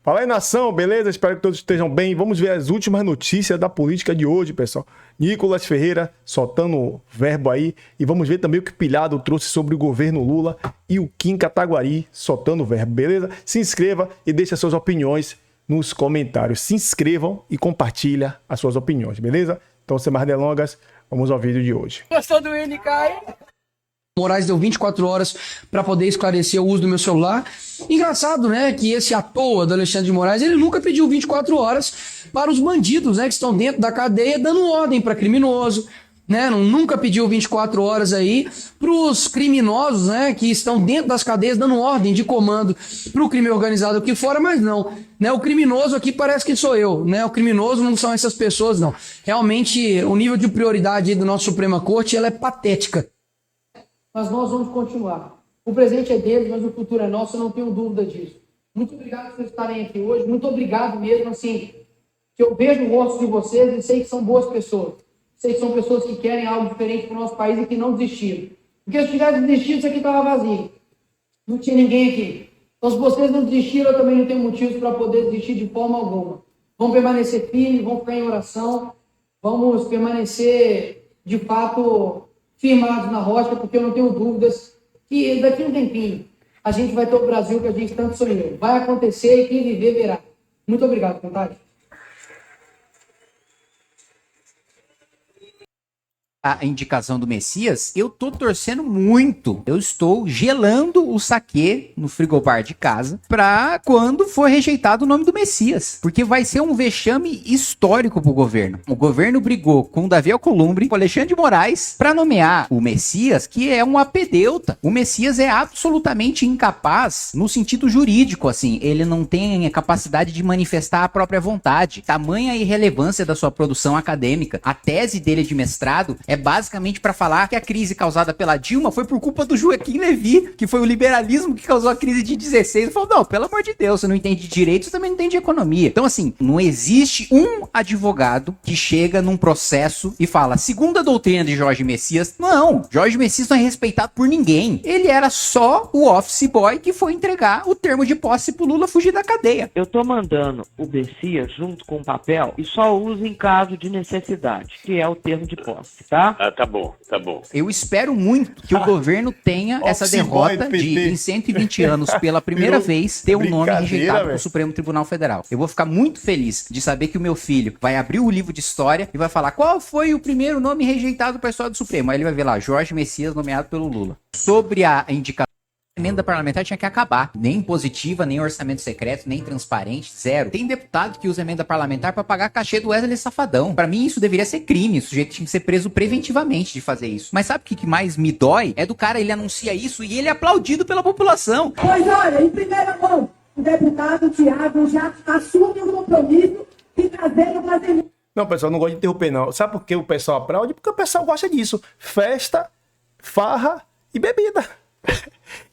Fala aí, nação, beleza? Espero que todos estejam bem. Vamos ver as últimas notícias da política de hoje, pessoal. Nicolas Ferreira soltando o verbo aí. E vamos ver também o que o Pilhado trouxe sobre o governo Lula e o Kim Kataguiri soltando o verbo, beleza? Se inscreva e deixe as suas opiniões nos comentários. Se inscrevam e compartilha as suas opiniões, beleza? Então, sem mais delongas, vamos ao vídeo de hoje. Gostou do NK aí? Moraes deu 24 horas para poder esclarecer o uso do meu celular. Engraçado, né, que esse à toa do Alexandre de Moraes, ele nunca pediu 24 horas para os bandidos, né, que estão dentro da cadeia dando ordem para criminoso, né, nunca pediu 24 horas aí para os criminosos, né, que estão dentro das cadeias dando ordem de comando para o crime organizado aqui fora, mas não, né, o criminoso aqui parece que sou eu, né, o criminoso não são essas pessoas, não. Realmente, o nível de prioridade aí do nosso Suprema Corte, ela é patética. Mas nós vamos continuar. O presente é deles, mas o futuro é nosso, eu não tenho dúvida disso. Muito obrigado por vocês estarem aqui hoje, muito obrigado mesmo, assim, que eu vejo o rosto de vocês e sei que são boas pessoas. Sei que são pessoas que querem algo diferente para o nosso país e que não desistiram. Porque se tivesse desistido, isso aqui estava vazio. Não tinha ninguém aqui. Então, se vocês não desistiram, eu também não tenho motivos para poder desistir de forma alguma. Vamos permanecer firmes, vamos ficar em oração, vamos permanecer, de fato, firmados na rocha, porque eu não tenho dúvidas que daqui a um tempinho a gente vai ter o Brasil que a gente tanto sonhou. Vai acontecer e quem viver verá. Muito obrigado, Contade. A indicação do Messias, eu tô torcendo muito. Eu estou gelando o saquê no frigobar de casa pra quando for rejeitado o nome do Messias. Porque vai ser um vexame histórico pro governo. O governo brigou com o Davi Alcolumbre, com o Alexandre de Moraes, pra nomear o Messias, que é um apedeuta. O Messias é absolutamente incapaz no sentido jurídico, assim. Ele não tem a capacidade de manifestar a própria vontade. Tamanha a irrelevância da sua produção acadêmica. A tese dele de mestrado é basicamente para falar que a crise causada pela Dilma foi por culpa do Joaquim Levy, que foi o liberalismo que causou a crise de 16. Ele falou, não, pelo amor de Deus, você não entende de direito, você também não entende de economia. Então, assim, não existe um advogado que chega num processo e fala, segundo a doutrina de Jorge Messias, não, Jorge Messias não é respeitado por ninguém. Ele era só o office boy que foi entregar o termo de posse pro Lula fugir da cadeia. Eu tô mandando o Messias junto com o papel e só uso em caso de necessidade, que é o termo de posse, tá? Ah, tá bom, tá bom. Eu espero muito que o governo tenha essa derrota de, em 120 anos, pela primeira vez, ter um nome rejeitado pro Supremo Tribunal Federal. Eu vou ficar muito feliz de saber que o meu filho vai abrir o livro de história e vai falar qual foi o primeiro nome rejeitado para a história do Supremo. Aí ele vai ver lá, Jorge Messias nomeado pelo Lula. Sobre a indicação, a emenda parlamentar tinha que acabar. Nem impositiva, nem orçamento secreto, nem transparente, zero. Tem deputado que usa emenda parlamentar pra pagar cachê do Wesley Safadão. Pra mim, isso deveria ser crime. O sujeito tinha que ser preso preventivamente de fazer isso. Mas sabe o que mais me dói? É do cara, ele anuncia isso e ele é aplaudido pela população. Pois olha, em primeira mão, o deputado Thiago já assume o compromisso de trazer o brasileiro. Não, pessoal, não gosto de interromper, não. Sabe por que o pessoal aplaude? Porque o pessoal gosta disso. Festa, farra e bebida.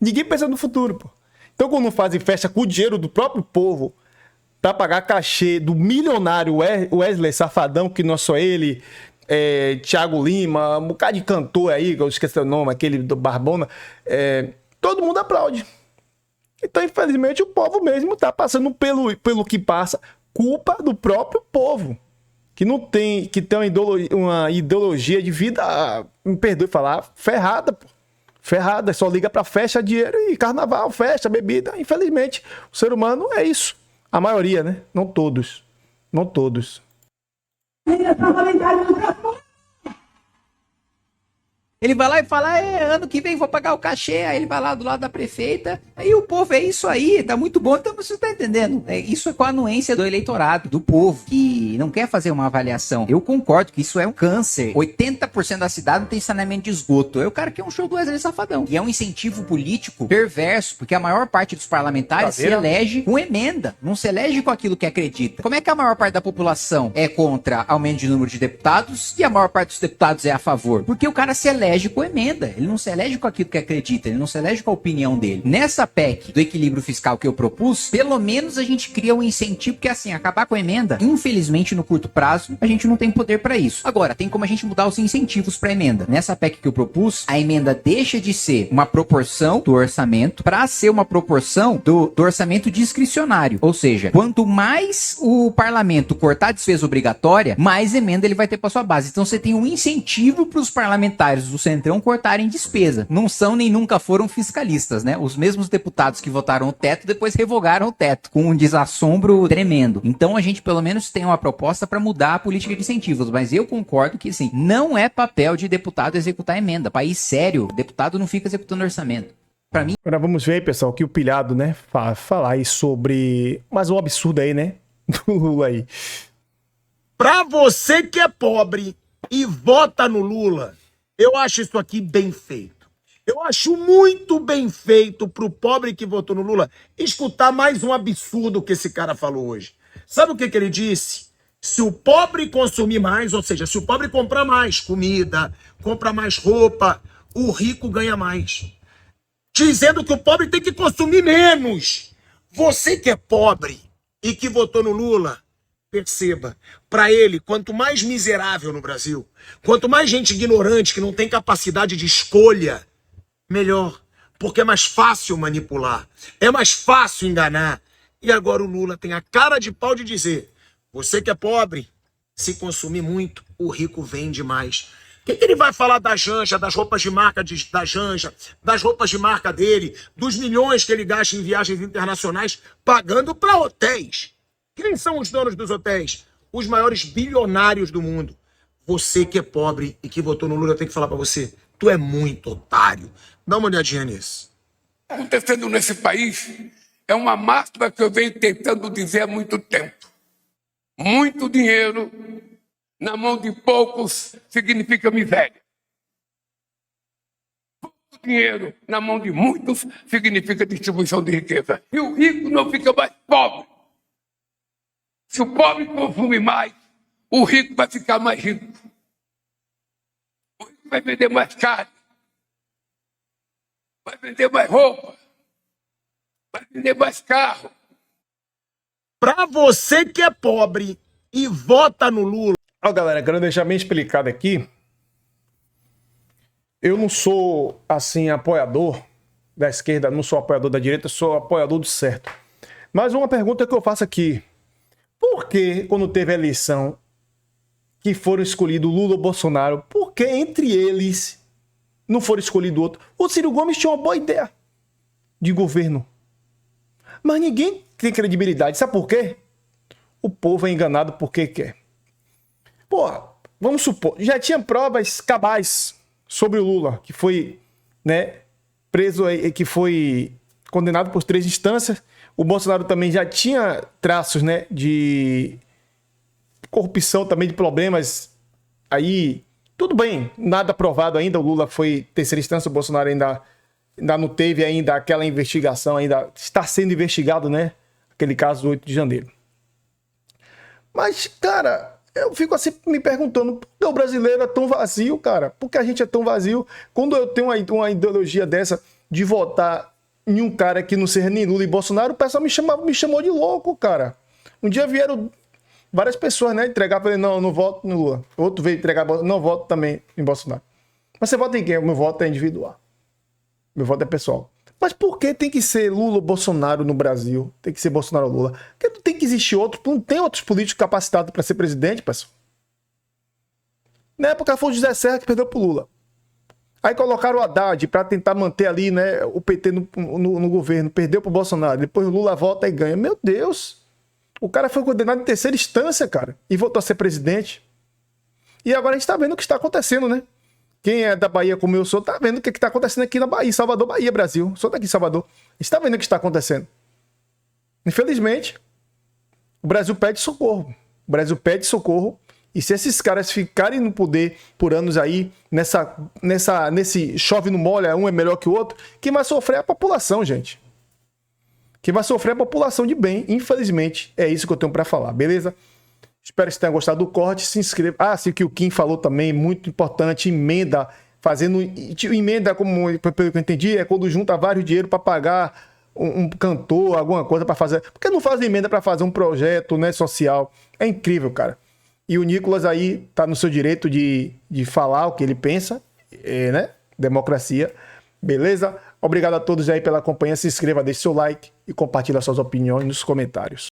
Ninguém pensa no futuro, pô. Então, quando fazem festa com o dinheiro do próprio povo pra pagar cachê do milionário Wesley Safadão, que não é só ele, Thiago Lima, um bocado de cantor aí, que eu esqueci o nome, aquele do Barbona, todo mundo aplaude. Então, infelizmente, o povo mesmo tá passando pelo que passa, culpa do próprio povo, que não tem, que tem uma ideologia de vida, me perdoe falar, ferrada, pô. Ferrada, só liga pra festa, dinheiro e carnaval, festa, bebida. Infelizmente, o ser humano é isso. A maioria, né? Não todos. Não todos. Ele vai lá e fala, ano que vem vou pagar o cachê, aí ele vai lá do lado da prefeita, aí o povo, é isso aí, tá muito bom, então você tá entendendo, isso é com a anuência do eleitorado, do povo, que não quer fazer uma avaliação. Eu concordo que isso é um câncer, 80% da cidade não tem saneamento de esgoto, aí o cara quer um show do Wesley Safadão, e é um incentivo político perverso, porque a maior parte dos parlamentares se elege com emenda, não se elege com aquilo que acredita. Como é que a maior parte da população é contra aumento de número de deputados, e a maior parte dos deputados é a favor? Porque o cara se elege elege com emenda, ele não se elege com aquilo que acredita, ele não se elege com a opinião dele. Nessa PEC do equilíbrio fiscal que eu propus, pelo menos a gente cria um incentivo, porque assim, acabar com a emenda, infelizmente no curto prazo, a gente não tem poder para isso. Agora, tem como a gente mudar os incentivos para emenda. Nessa PEC que eu propus, a emenda deixa de ser uma proporção do orçamento para ser uma proporção do orçamento discricionário. Ou seja, quanto mais o parlamento cortar a despesa obrigatória, mais emenda ele vai ter para sua base. Então você tem um incentivo para os parlamentares do Centrão cortarem despesa. Não são nem nunca foram fiscalistas, né? Os mesmos deputados que votaram o teto depois revogaram o teto, com um desassombro tremendo. Então a gente pelo menos tem uma proposta para mudar a política de incentivos, mas eu concordo que sim, não é papel de deputado executar emenda. País sério, deputado não fica executando orçamento. Pra mim... Agora vamos ver aí, pessoal, que o Pilhado, né, falar aí sobre... Mas um absurdo aí, né, do Lula aí. Pra você que é pobre e vota no Lula, eu acho isso aqui bem feito. Eu acho muito bem feito pro pobre que votou no Lula escutar mais um absurdo que esse cara falou hoje. Sabe o que ele disse? Se o pobre consumir mais, ou seja, se o pobre comprar mais comida, comprar mais roupa, o rico ganha mais. Dizendo que o pobre tem que consumir menos. Você que é pobre e que votou no Lula, perceba, para ele, quanto mais miserável no Brasil, quanto mais gente ignorante que não tem capacidade de escolha, melhor. Porque é mais fácil manipular, é mais fácil enganar. E agora o Lula tem a cara de pau de dizer: você que é pobre, se consumir muito, o rico vende mais. O que ele vai falar da Janja, das roupas de marca da Janja, das roupas de marca dele, dos milhões que ele gasta em viagens internacionais, pagando para hotéis? Quem são os donos dos hotéis? Os maiores bilionários do mundo. Você que é pobre e que votou no Lula, eu tenho que falar para você, tu é muito otário. Dá uma olhadinha nisso. Acontecendo nesse país é uma máxima que eu venho tentando dizer há muito tempo. Muito dinheiro na mão de poucos significa miséria. Pouco dinheiro na mão de muitos significa distribuição de riqueza. E o rico não fica mais pobre. Se o pobre consumir mais, o rico vai ficar mais rico. O rico vai vender mais carne. Vai vender mais roupa. Vai vender mais carro. Pra você que é pobre e vota no Lula. Ó, galera, quero deixar bem explicado aqui. Eu não sou, assim, apoiador da esquerda, não sou apoiador da direita, sou apoiador do certo. Mas uma pergunta que eu faço aqui. Por que, quando teve a eleição, que foram escolhidos Lula ou Bolsonaro, por que entre eles não foram escolhido outro? O Ciro Gomes tinha uma boa ideia de governo. Mas ninguém tem credibilidade. Sabe por quê? O povo é enganado porque quer. Porra, vamos supor, já tinha provas cabais sobre o Lula, que foi, né, preso, que foi condenado por 3 instâncias. O Bolsonaro também já tinha traços, né, de corrupção, também de problemas. Aí, tudo bem, nada provado ainda. O Lula foi 3ª instância, o Bolsonaro ainda não teve ainda aquela investigação, ainda está sendo investigado, né, aquele caso do 8 de janeiro. Mas, cara, eu fico assim me perguntando, por que o brasileiro é tão vazio, cara? Por que a gente é tão vazio? Quando eu tenho uma ideologia dessa de votar em um cara que não seja nem Lula e Bolsonaro, o pessoal me chamou de louco, cara. Um dia vieram várias pessoas, né, entregar, falei, não voto no Lula. Outro veio entregar, não voto também em Bolsonaro. Mas você vota em quem? Meu voto é individual. Meu voto é pessoal. Mas por que tem que ser Lula ou Bolsonaro no Brasil? Tem que ser Bolsonaro ou Lula? Porque não tem que existir outro, não tem outros políticos capacitados para ser presidente, pessoal. Na época foi o José Serra que perdeu pro Lula. Aí colocaram o Haddad para tentar manter ali, né, o PT no governo. Perdeu pro Bolsonaro. Depois o Lula volta e ganha. Meu Deus! O cara foi condenado em 3ª instância, cara. E voltou a ser presidente. E agora a gente tá vendo o que está acontecendo, né? Quem é da Bahia como eu sou, tá vendo o que está acontecendo aqui na Bahia. Salvador, Bahia, Brasil. Sou daqui em Salvador. A gente tá vendo o que está acontecendo. Infelizmente, o Brasil pede socorro. O Brasil pede socorro. E se esses caras ficarem no poder por anos aí, nesse chove no molha, um é melhor que o outro, quem vai sofrer é a população, gente. Quem vai sofrer é a população de bem, infelizmente. É isso que eu tenho para falar, beleza? Espero que você tenha gostado do corte. Se inscreva. Ah, sim, que o Kim falou também, muito importante, emenda. fazendo emenda, como pelo que eu entendi, é quando junta vários dinheiro para pagar um cantor, alguma coisa para fazer. Por que não faz emenda para fazer um projeto, né, social? É incrível, cara. E o Nicolas aí tá no seu direito de falar o que ele pensa, né? Democracia. Beleza? Obrigado a todos aí pela companhia. Se inscreva, deixe seu like e compartilhe suas opiniões nos comentários.